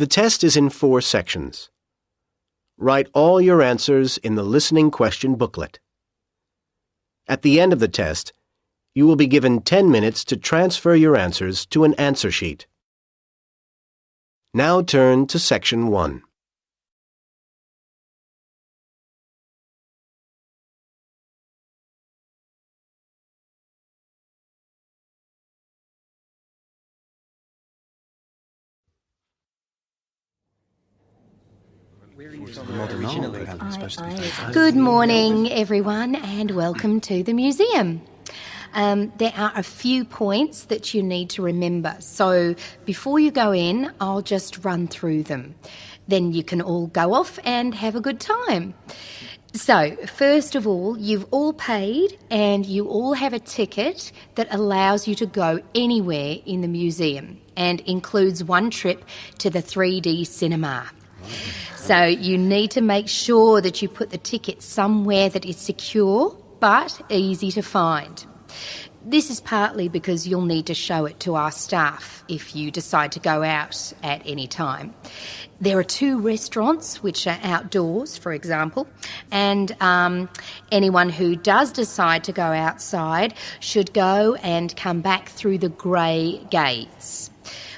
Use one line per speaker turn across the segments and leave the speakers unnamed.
The test is in 4 sections. Write all your answers in the listening question booklet. At the end of the test, you will be given 10 minutes to transfer your answers to an answer sheet. Now turn to Section 1.
Good morning, everyone, and welcome to the museum. There are a few points that you need to remember, so before you go in, I'll just run through them. Then you can all go off and have a good time. So, first of all, you've all paid and you all have a ticket that allows you to go anywhere in the museum and includes one trip to the 3D cinema. So you need to make sure that you put the ticket somewhere that is secure but easy to find. This is partly because you'll need to show it to our staff if you decide to go out at any time. There are 2 restaurants which are outdoors, for example, and anyone who does decide to go outside should go and come back through the grey gates.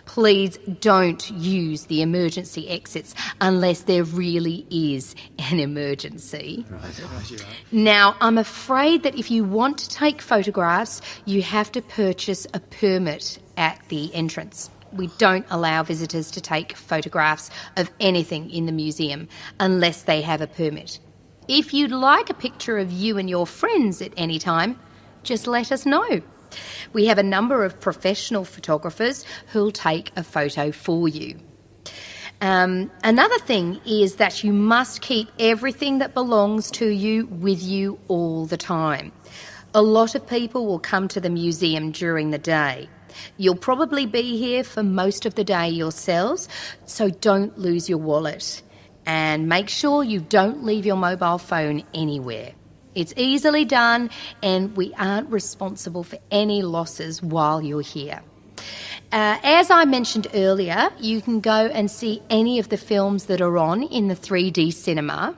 Please don't use the emergency exits unless there really is an emergency. Now, I'm afraid that if you want to take photographs, you have to purchase a permit at the entrance. We don't allow visitors to take photographs of anything in the museum unless they have a permit. If you'd like a picture of you and your friends at any time, just let us know. We have a number of professional photographers who'll take a photo for you. Another thing is that you must keep everything that belongs to you with you all the time. A lot of people will come to the museum during the day. You'll probably be here for most of the day yourselves, so don't lose your wallet. And make sure you don't leave your mobile phone anywhere. It's easily done and we aren't responsible for any losses while you're here. As I mentioned earlier, you can go and see any of the films that are on in the 3D cinema.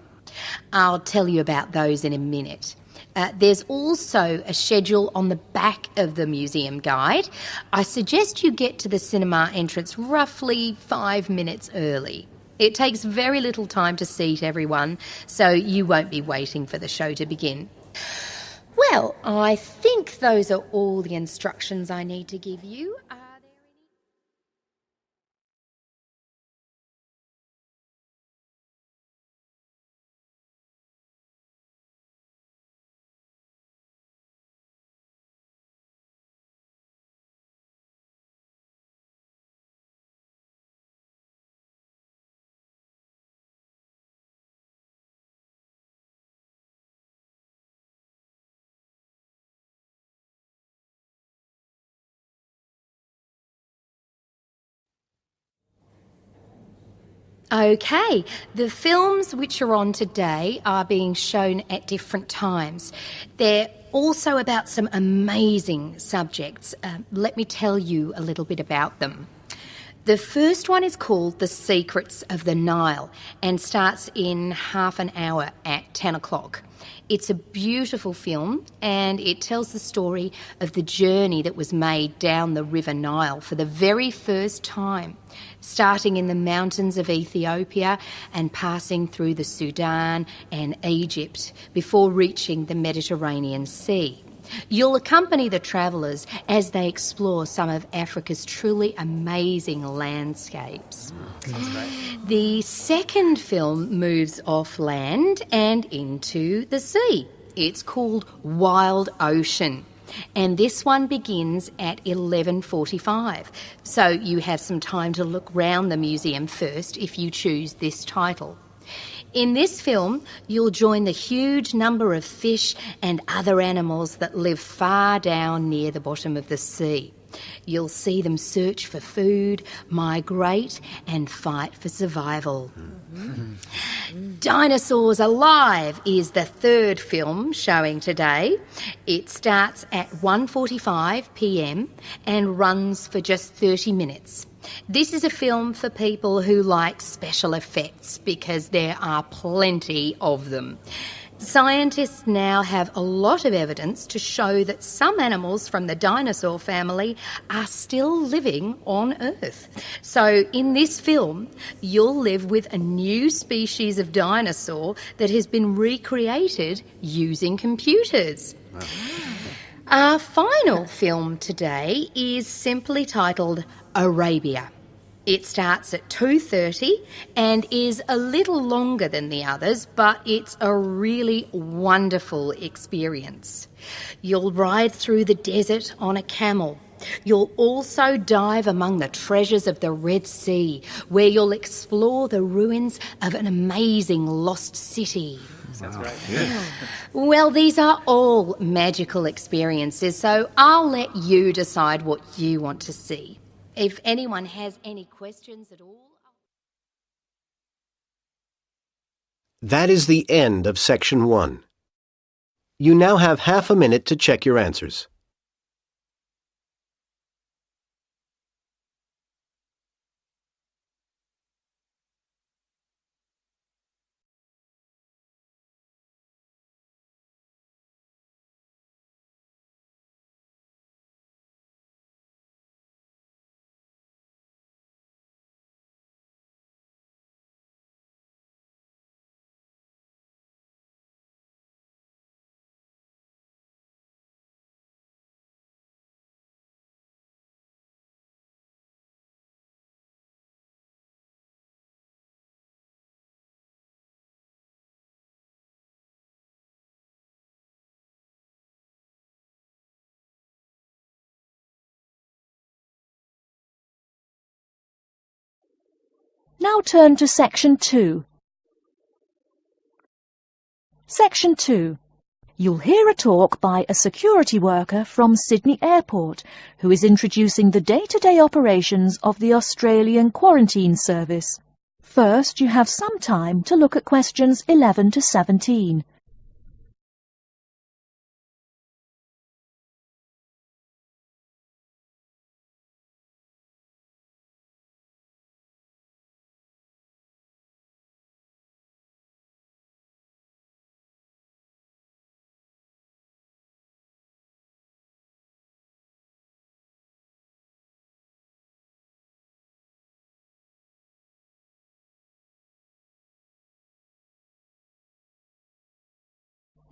I'll tell you about those in a minute. There's also a schedule on the back of the museum guide. I suggest you get to the cinema entrance roughly 5 minutes early. It takes very little time to seat everyone, so you won't be waiting for the show to begin. Well, I think those are all the instructions I need to give you. Okay, the films which are on today are being shown at different times. They're also about some amazing subjects. Let me tell you a little bit about them. The first one is called The Secrets of the Nile and starts in half an hour at 10 o'clock. It's a beautiful film and it tells the story of the journey that was made down the River Nile for the very first time, starting in the mountains of Ethiopia and passing through the Sudan and Egypt before reaching the Mediterranean Sea. You'll accompany the travellers as they explore some of Africa's truly amazing landscapes. The second film moves off land and into the sea. It's called Wild Ocean, and this one begins at 11:45. So you have some time to look round the museum first if you choose this title. In this film, you'll join the huge number of fish and other animals that live far down near the bottom of the sea. You'll see them search for food, migrate and fight for survival. Dinosaurs Alive is the third film showing today. It starts at 1:45 p.m. and runs for just 30 minutes. This is a film for people who like special effects because there are plenty of them. Scientists now have a lot of evidence to show that some animals from the dinosaur family are still living on Earth. So in this film, you'll live with a new species of dinosaur that has been recreated using computers. Wow. Our final film today is simply titled Arabia. It starts at 2:30 and is a little longer than the others, but it's a really wonderful experience. You'll ride through the desert on a camel. You'll also dive among the treasures of the Red Sea, where you'll explore the ruins of an amazing lost city.
Sounds great. Yeah.
Well, these are all magical experiences, so I'll let you decide what you want to see. If anyone has any questions at all...
That is the end of Section 1. You now have half a minute to check your answers.
Now turn to Section 2. Section 2. You'll hear a talk by a security worker from Sydney Airport who is introducing the day-to-day operations of the Australian Quarantine Service. First, you have some time to look at questions 11 to 17.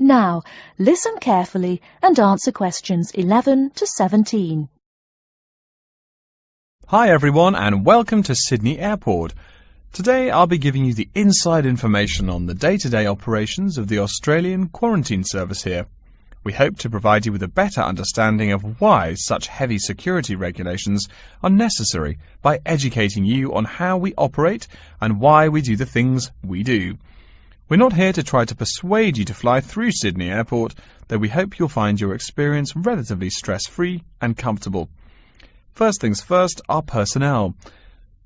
Now, listen carefully and answer questions 11 to 17.
Hi everyone and welcome to Sydney Airport. Today I'll be giving you the inside information on the day-to-day operations of the Australian Quarantine Service here. We hope to provide you with a better understanding of why such heavy security regulations are necessary by educating you on how we operate and why we do the things we do. We're not here to try to persuade you to fly through Sydney Airport, though we hope you'll find your experience relatively stress-free and comfortable. First things first, our personnel.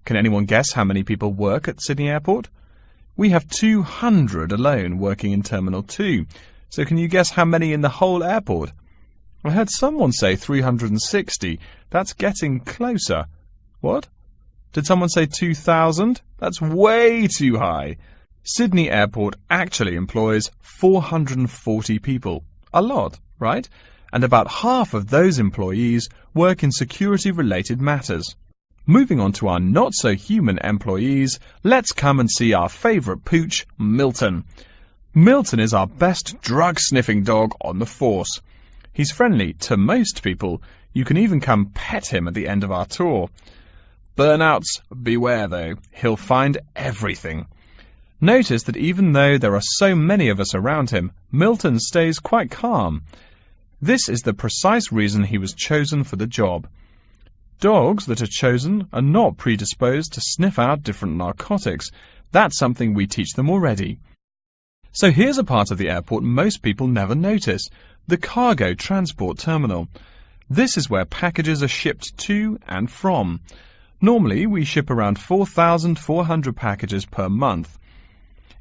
Can anyone guess how many people work at Sydney Airport? We have 200 alone working in Terminal 2. So can you guess how many in the whole airport? I heard someone say 360. That's getting closer. What? Did someone say 2,000? That's way too high. Sydney Airport actually employs 440 people. A lot, right? And about half of those employees work in security-related matters. Moving on to our not-so-human employees, let's come and see our favourite pooch, Milton. Milton is our best drug-sniffing dog on the force. He's friendly to most people. You can even come pet him at the end of our tour. Burnouts, beware though. He'll find everything. Notice that even though there are so many of us around him, Milton stays quite calm. This is the precise reason he was chosen for the job. Dogs that are chosen are not predisposed to sniff out different narcotics. That's something we teach them already. So here's a part of the airport most people never notice, the cargo transport terminal. This is where packages are shipped to and from. Normally, we ship around 4,400 packages per month.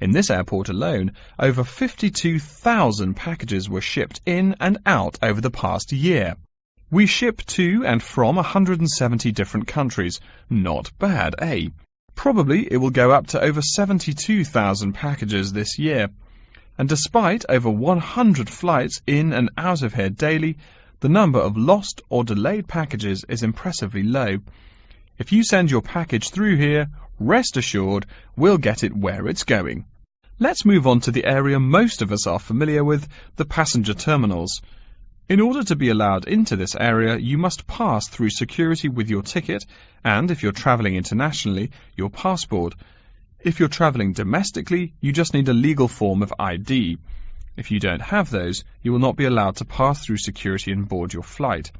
In this airport alone, over 52,000 packages were shipped in and out over the past year. We ship to and from 170 different countries. Not bad, eh? Probably it will go up to over 72,000 packages this year. And despite over 100 flights in and out of here daily, the number of lost or delayed packages is impressively low. If you send your package through here, rest assured we'll get it where it's going. Let's move on to the area most of us are familiar with, the passenger terminals. In order to be allowed into this area, you must pass through security with your ticket and, if you're travelling internationally, your passport. If you're travelling domestically, you just need a legal form of ID. If you don't have those, you will not be allowed to pass through security and board your flight.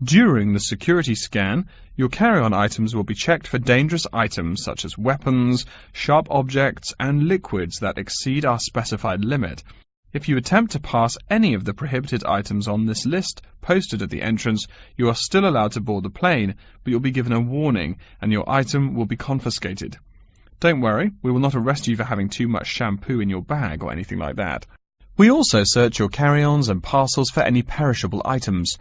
During the security scan, your carry-on items will be checked for dangerous items such as weapons, sharp objects, and liquids that exceed our specified limit. If you attempt to pass any of the prohibited items on this list posted at the entrance, you are still allowed to board the plane, but you'll be given a warning and your item will be confiscated. Don't worry, we will not arrest you for having too much shampoo in your bag or anything like that. We also search your carry-ons and parcels for any perishable items.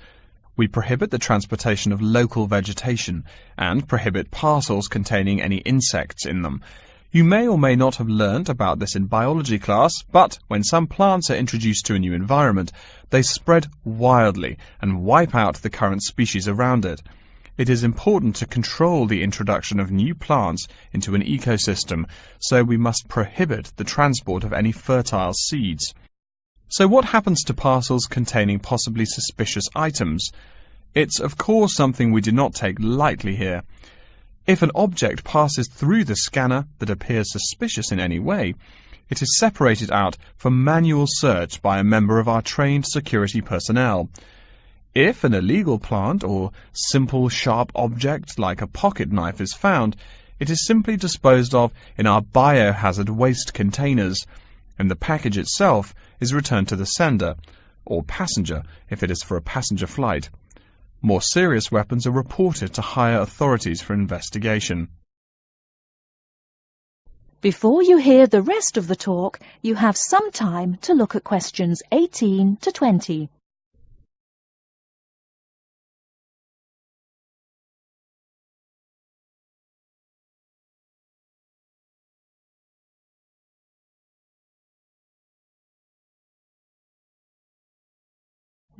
We prohibit the transportation of local vegetation and prohibit parcels containing any insects in them. You may or may not have learnt about this in biology class, but when some plants are introduced to a new environment, they spread wildly and wipe out the current species around it. It is important to control the introduction of new plants into an ecosystem, so we must prohibit the transport of any fertile seeds. So what happens to parcels containing possibly suspicious items? It's of course something we do not take lightly here. If an object passes through the scanner that appears suspicious in any way, it is separated out for manual search by a member of our trained security personnel. If an illegal plant or simple sharp object like a pocket knife is found, it is simply disposed of in our biohazard waste containers, and the package itself is returned to the sender, or passenger if it is for a passenger flight. More serious weapons are reported to higher authorities for investigation.
Before you hear the rest of the talk, you have some time to look at questions 18 to 20.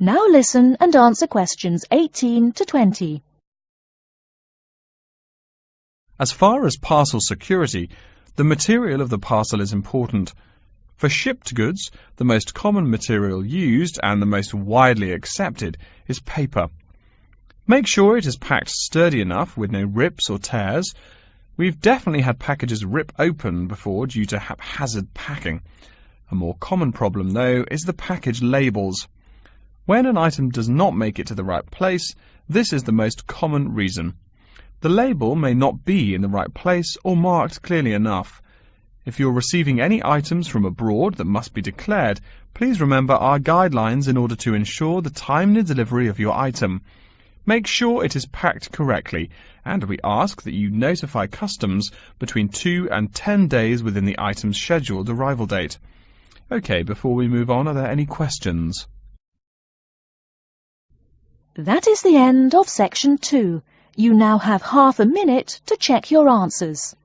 Now listen and answer questions 18 to 20.
As far as parcel security, the material of the parcel is important. For shipped goods, the most common material used and the most widely accepted is paper. Make sure it is packed sturdy enough with no rips or tears. We've definitely had packages rip open before due to haphazard packing. A more common problem, though, is the package labels. When an item does not make it to the right place, this is the most common reason. The label may not be in the right place or marked clearly enough. If you're receiving any items from abroad that must be declared, please remember our guidelines in order to ensure the timely delivery of your item. Make sure it is packed correctly, and we ask that you notify customs between 2 and 10 days within the item's scheduled arrival date. Okay, before we move on, are there any questions?
That is the end of section 2. You now have half a minute to check your answers.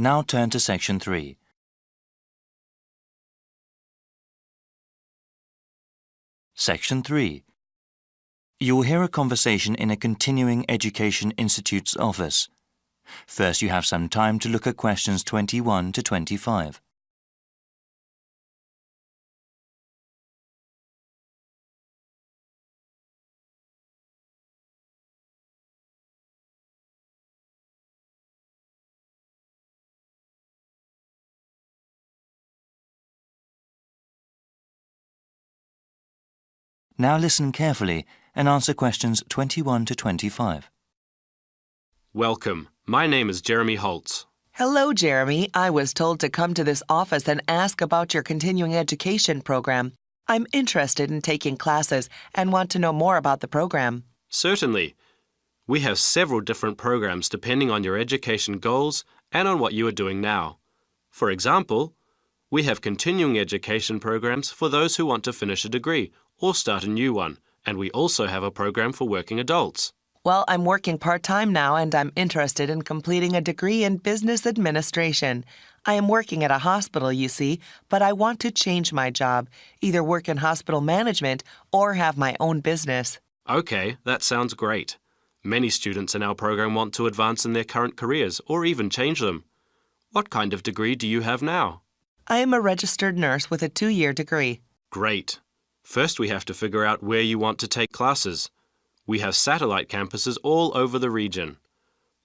Now turn to section 3. Section 3. You will hear a conversation in a continuing education institute's office. First, you have some time to look at questions 21 to 25. Now listen carefully and answer questions 21 to 25.
Welcome. My name is Jeremy Holtz.
Hello, Jeremy. I was told to come to this office and ask about your continuing education program. I'm interested in taking classes and want to know more about the program.
Certainly. We have several different programs depending on your education goals and on what you are doing now. For example, we have continuing education programs for those who want to finish a degree or start a new one, and we also have a program for working adults.
Well, I'm working part-time now and I'm interested in completing a degree in business administration. I am working at a hospital, you see, but I want to change my job, either work in hospital management or have my own business.
Okay, that sounds great. Many students in our program want to advance in their current careers or even change them. What kind of degree do you have now?
I am a registered nurse with a 2-year degree.
Great. First, we have to figure out where you want to take classes. We have satellite campuses all over the region.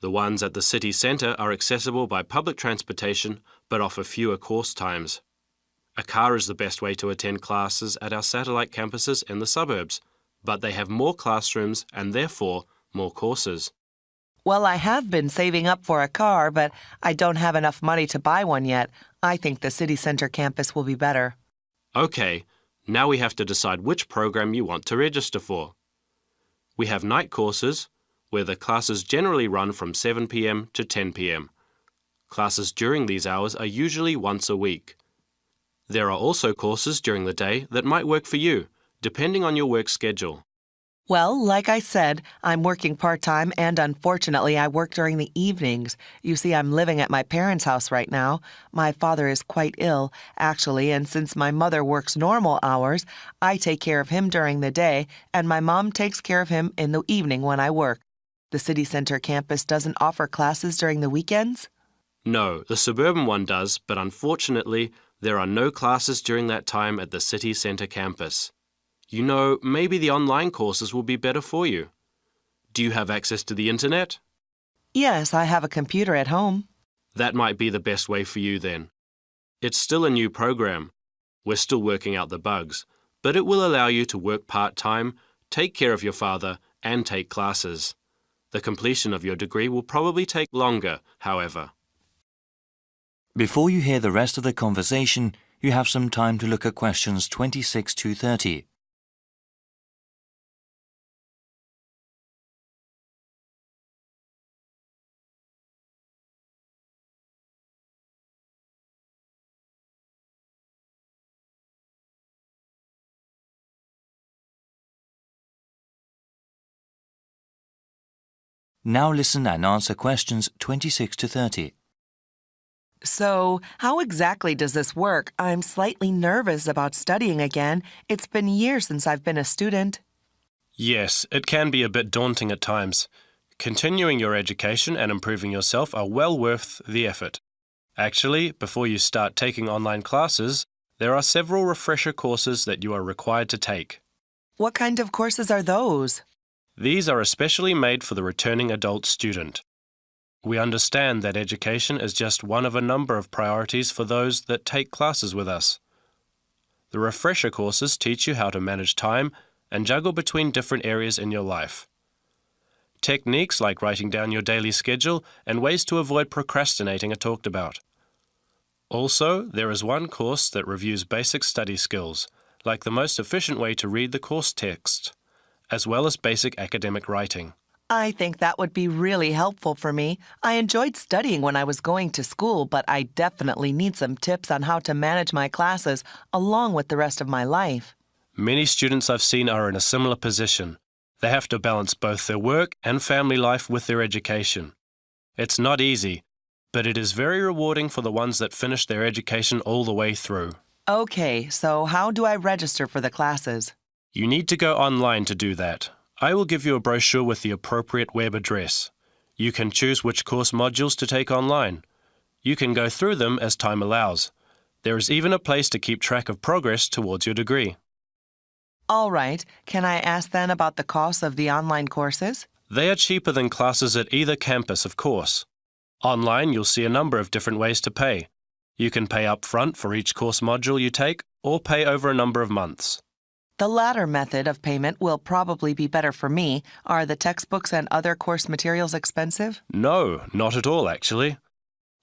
The ones at the city centre are accessible by public transportation but offer fewer course times. A car is the best way to attend classes at our satellite campuses in the suburbs, but they have more classrooms and therefore more courses.
Well, I have been saving up for a car, but I don't have enough money to buy one yet. I think the city center campus will be better.
Okay, now we have to decide which program you want to register for. We have night courses, where the classes generally run from 7 p.m. to 10 p.m. Classes during these hours are usually once a week. There are also courses during the day that might work for you, depending on your work schedule.
Well, like I said, I'm working part-time and unfortunately I work during the evenings. You see, I'm living at my parents' house right now. My father is quite ill, actually, and since my mother works normal hours, I take care of him during the day and my mom takes care of him in the evening when I work. The city center campus doesn't offer classes during the weekends?
No, the suburban one does, but unfortunately, there are no classes during that time at the city center campus. You know, maybe the online courses will be better for you. Do you have access to the internet?
Yes, I have a computer at home.
That might be the best way for you then. It's still a new program. We're still working out the bugs, but it will allow you to work part-time, take care of your father, and take classes. The completion of your degree will probably take longer, however.
Before you hear the rest of the conversation, you have some time to look at questions 26 to 30. Now listen and answer questions 26 to 30.
So, how exactly does this work? I'm slightly nervous about studying again. It's been years since I've been a student.
Yes, it can be a bit daunting at times. Continuing your education and improving yourself are well worth the effort. Actually, before you start taking online classes, there are several refresher courses that you are required to take.
What kind of courses are those?
These are especially made for the returning adult student. We understand that education is just one of a number of priorities for those that take classes with us. The refresher courses teach you how to manage time and juggle between different areas in your life. Techniques like writing down your daily schedule and ways to avoid procrastinating are talked about. Also, there is one course that reviews basic study skills, like the most efficient way to read the course text, as well as basic academic writing.
I think that would be really helpful for me. I enjoyed studying when I was going to school, but I definitely need some tips on how to manage my classes along with the rest of my life.
Many students I've seen are in a similar position. They have to balance both their work and family life with their education. It's not easy, but it is very rewarding for the ones that finish their education all the way through.
Okay, so how do I register for the classes?
You need to go online to do that. I will give you a brochure with the appropriate web address. You can choose which course modules to take online. You can go through them as time allows. There is even a place to keep track of progress towards your degree.
All right. Can I ask then about the cost of the online courses?
They are cheaper than classes at either campus, of course. Online, you'll see a number of different ways to pay. You can pay up front for each course module you take, or pay over a number of months.
The latter method of payment will probably be better for me. Are the textbooks and other course materials expensive?
No, not at all, actually.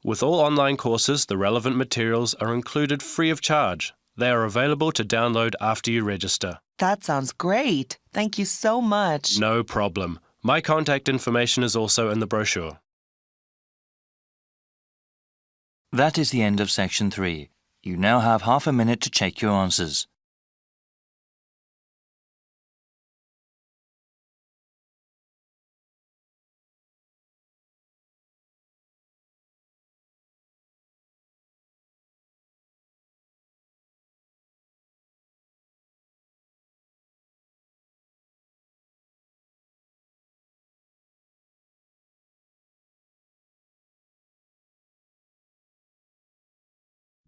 With all online courses, the relevant materials are included free of charge. They are available to download after you register.
That sounds great. Thank you so much.
No problem. My contact information is also in the brochure.
That is the end of section 3. You now have half a minute to check your answers.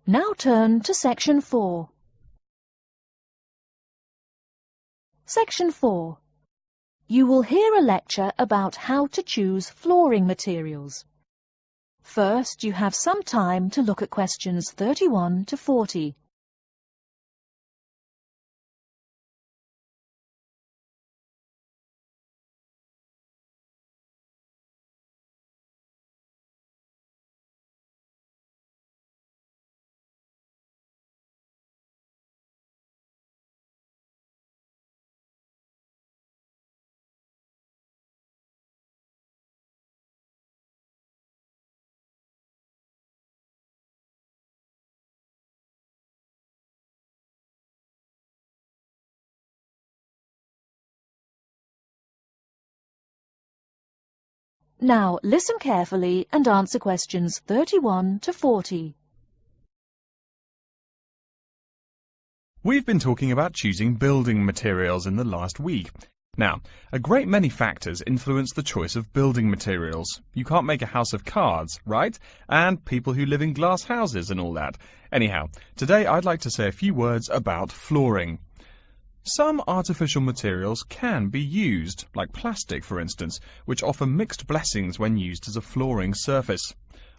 Now turn to Section 4. Section 4. You will hear a lecture about how to choose flooring materials. First, you have some time to look at questions 31 to 40. Now listen carefully and answer questions 31 to 40.
We've been talking about choosing building materials in the last week. Now, a great many factors influence the choice of building materials. You can't make a house of cards, right? And people who live in glass houses and all that. Anyhow, today I'd like to say a few words about flooring. Some artificial materials can be used, like plastic for instance, which offer mixed blessings when used as a flooring surface.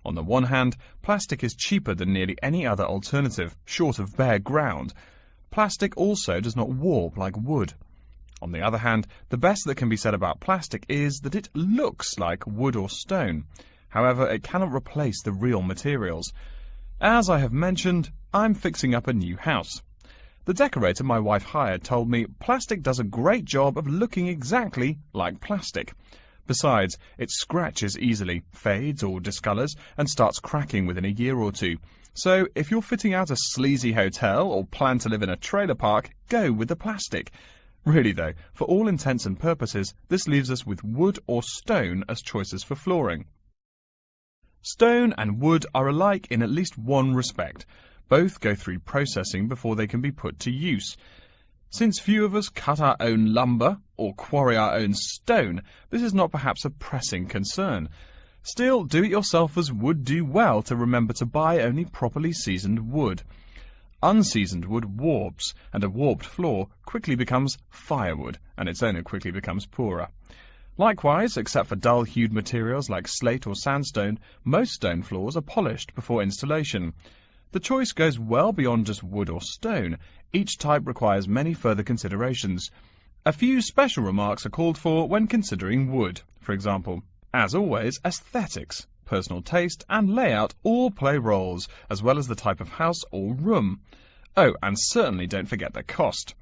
On the one hand, plastic is cheaper than nearly any other alternative, short of bare ground. Plastic also does not warp like wood. On the other hand, the best that can be said about plastic is that it looks like wood or stone. However, it cannot replace the real materials. As I have mentioned, I'm fixing up a new house. The decorator my wife hired told me plastic does a great job of looking exactly like plastic. Besides, it scratches easily, fades or discolours, and starts cracking within a year or two. So, if you're fitting out a sleazy hotel or plan to live in a trailer park, go with the plastic. Really though, for all intents and purposes, this leaves us with wood or stone as choices for flooring. Stone and wood are alike in at least one respect. Both go through processing before they can be put to use. Since few of us cut our own lumber or quarry our own stone, this is not perhaps a pressing concern. Still, do-it-yourselfers would do well to remember to buy only properly seasoned wood. Unseasoned wood warps, and a warped floor quickly becomes firewood, and its owner quickly becomes poorer. Likewise, except for dull-hued materials like slate or sandstone, most stone floors are polished before installation. The choice goes well beyond just wood or stone. Each type requires many further considerations. A few special remarks are called for when considering wood. For example, as always, aesthetics, personal taste and layout all play roles, as well as the type of house or room. Oh, and certainly don't forget the cost.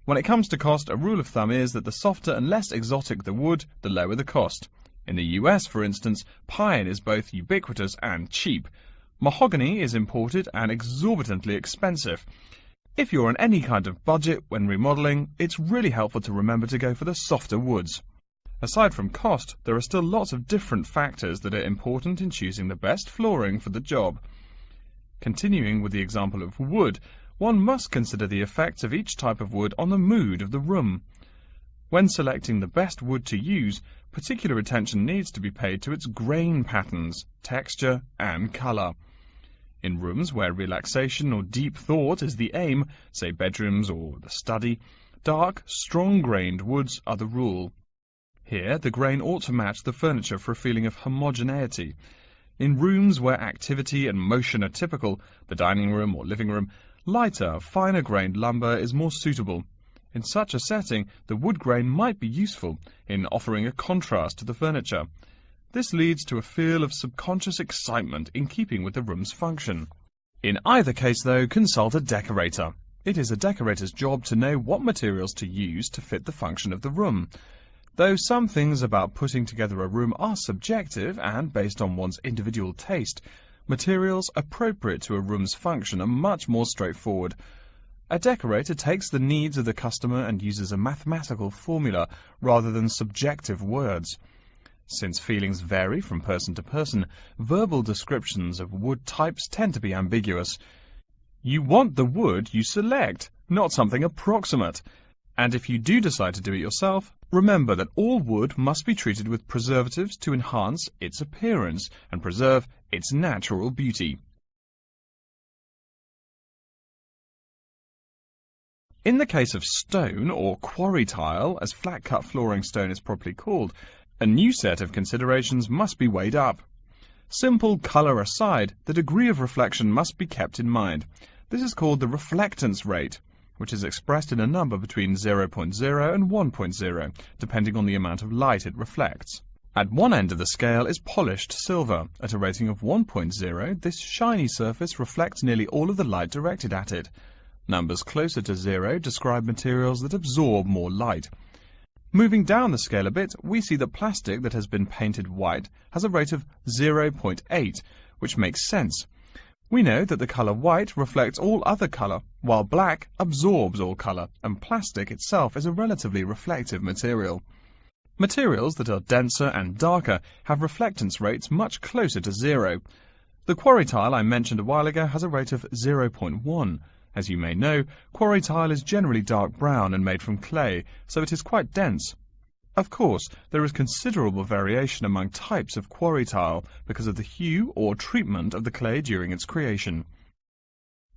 When it comes to cost, a rule of thumb is that the softer and less exotic the wood, the lower the cost. In the US, for instance, pine is both ubiquitous and cheap. Mahogany is imported and exorbitantly expensive. If you're on any kind of budget when remodeling, it's really helpful to remember to go for the softer woods. Aside from cost, there are still lots of different factors that are important in choosing the best flooring for the job. Continuing with the example of wood, one must consider the effects of each type of wood on the mood of the room. When selecting the best wood to use, particular attention needs to be paid to its grain patterns, texture and colour. In rooms where relaxation or deep thought is the aim, say bedrooms or the study, dark, strong-grained woods are the rule. Here, the grain ought to match the furniture for a feeling of homogeneity. In rooms where activity and motion are typical, the dining room or living room, lighter, finer-grained lumber is more suitable. In such a setting, the wood grain might be useful in offering a contrast to the furniture. This leads to a feel of subconscious excitement in keeping with the room's function. In either case, though, consult a decorator. It is a decorator's job to know what materials to use to fit the function of the room. Though some things about putting together a room are subjective and based on one's individual taste, materials appropriate to a room's function are much more straightforward. A decorator takes the needs of the customer and uses a mathematical formula rather than subjective words. Since feelings vary from person to person, verbal descriptions of wood types tend to be ambiguous. You want the wood you select, not something approximate. And if you do decide to do it yourself, remember that all wood must be treated with preservatives to enhance its appearance and preserve its natural beauty. In the case of stone, or quarry tile, as flat-cut flooring stone is properly called, a new set of considerations must be weighed up. Simple colour aside, the degree of reflection must be kept in mind. This is called the reflectance rate, which is expressed in a number between 0.0 and 1.0, depending on the amount of light it reflects. At one end of the scale is polished silver. At a rating of 1.0, this shiny surface reflects nearly all of the light directed at it. Numbers closer to 0 describe materials that absorb more light. Moving down the scale a bit, we see that plastic that has been painted white has a rate of 0.8, which makes sense. We know that the colour white reflects all other colour, while black absorbs all colour, and plastic itself is a relatively reflective material. Materials that are denser and darker have reflectance rates much closer to 0. The quarry tile I mentioned a while ago has a rate of 0.1. As you may know, quarry tile is generally dark brown and made from clay, so it is quite dense. Of course, there is considerable variation among types of quarry tile because of the hue or treatment of the clay during its creation.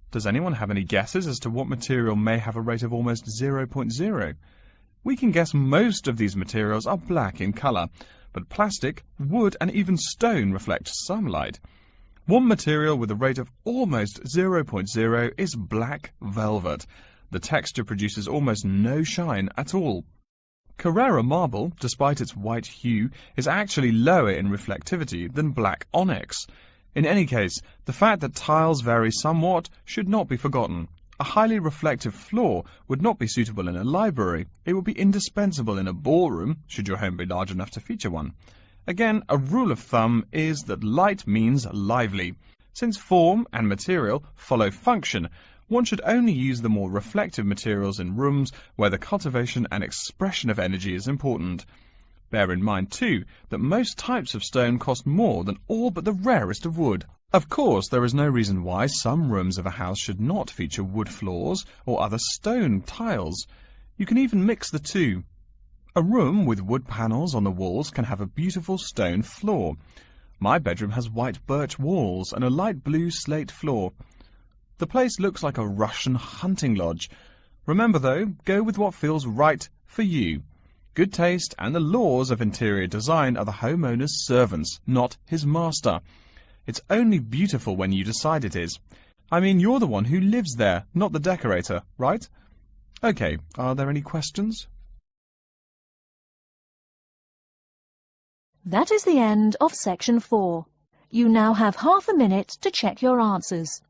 Does anyone have any guesses as to what material may have a rate of almost 0.0? We can guess most of these materials are black in colour, but plastic, wood and even stone reflect some light. One material with a rate of almost 0.0 is black velvet. The texture produces almost no shine at all. Carrara marble, despite its white hue, is actually lower in reflectivity than black onyx. In any case, the fact that tiles vary somewhat should not be forgotten. A highly reflective floor would not be suitable in a library. It would be indispensable in a ballroom, should your home be large enough to feature one. Again, a rule of thumb is that light means lively. Since form and material follow function, one should only use the more reflective materials in rooms where the cultivation and expression of energy is important. Bear in mind, too, that most types of stone cost more than all but the rarest of wood. Of course, there is no reason why some rooms of a house should not feature wood floors or other stone tiles. You can even mix the two. A room with wood panels on the walls can have a beautiful stone floor. My bedroom has white birch walls and a light blue slate floor. The place looks like a Russian hunting lodge. Remember, though, go with what feels right for you. Good taste and the laws of interior design are the homeowner's servants, not his master. It's only beautiful when you decide it is. I mean, you're the one who lives there, not the decorator, right? Okay, are there any questions?
That is the end of section 4. You now have half a minute to check your answers.